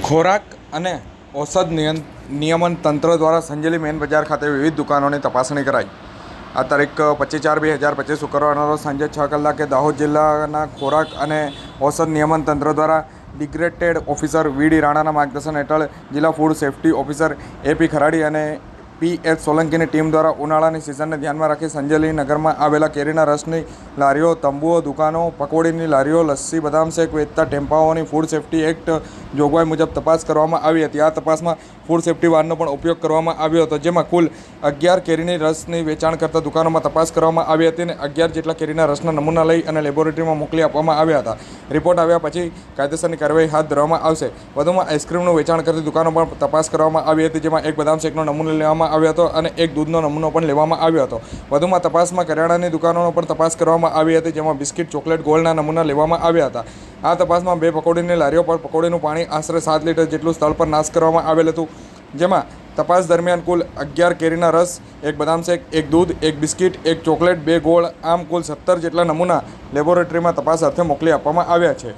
ખોરાક અને ઔષધ નિયમન તંત્ર દ્વારા સંજેલી મેન બજાર ખાતે વિવિધ દુકાનોની તપાસણી કરાઈ। આ તારીખ 25/4/2025 શુક્રવારના રોજ સાંજે 6 કલાકે દાહોદ જિલ્લાના ખોરાક અને ઔષધ નિયમન તંત્ર દ્વારા ડિગ્રેટેડ ઓફિસર વીડી રાણાના માર્ગદર્શન હેઠળ જિલ્લા food safety officer AP Kharadi અને પીએચ સોલંકીની ટીમ દ્વારા ઉનાળાની સિઝનને ધ્યાનમાં રાખી સંજેલી નગરમાં આવેલા કેરીના રસની લારીઓ, તંબુઓ, દુકાનો, પકોડીની લારીઓ, લસ્સી, બદામ શેક વેચતા ટેમ્પાઓની ફૂડ સેફ્ટી એક્ટ જોગવાઈ મુજબ તપાસ કરવામાં આવી હતી। આ તપાસમાં ફૂડ સેફ્ટી વાનનો પણ ઉપયોગ કરવામાં આવ્યો હતો, જેમાં કુલ 11 કેરીની રસની વેચાણ કરતા દુકાનોમાં તપાસ કરવામાં આવી હતી અને 11 જેટલા કેરીના રસના નમૂના લઈ અને લેબોરેટરીમાં મોકલી આપવામાં આવ્યા હતા। રિપોર્ટ આવ્યા પછી કાયદેસરની કાર્યવાહી હાથ ધરવામાં આવશે। વધુમાં આઈસ્ક્રીમનું વેચાણ કરતી દુકાનો પણ તપાસ કરવામાં આવી હતી, જેમાં એક બદામ શેકનો નમૂનો લેવામાં આવ્યો હતો અને એક દૂધનો નમૂનો પણ લેવામાં આવ્યો હતો। વધુમાં તપાસમાં કરિયાણાની દુકાનોનો પણ તપાસ કરવામાં આવી હતી, જેમાં બિસ્કિટ, ચોકલેટ, ગોળના નમૂના લેવામાં આવ્યા હતા। આ તપાસમાં 2 પકોડીની લારીઓ પર પકોડીનું પાણી આશરે 7 લીટર જેટલું સ્થળ પર નાશ કરવામાં આવેલ હતું, જેમાં તપાસ દરમિયાન કુલ 11 કેરીના રસ, 1 બદામ શેક, 1 દૂધ, 1 બિસ્કિટ, 1 ચોકલેટ, 2 ગોળ, આમ કુલ 17 જેટલા નમૂના લેબોરેટરીમાં તપાસ અર્થે મોકલી આપવામાં આવ્યા છે।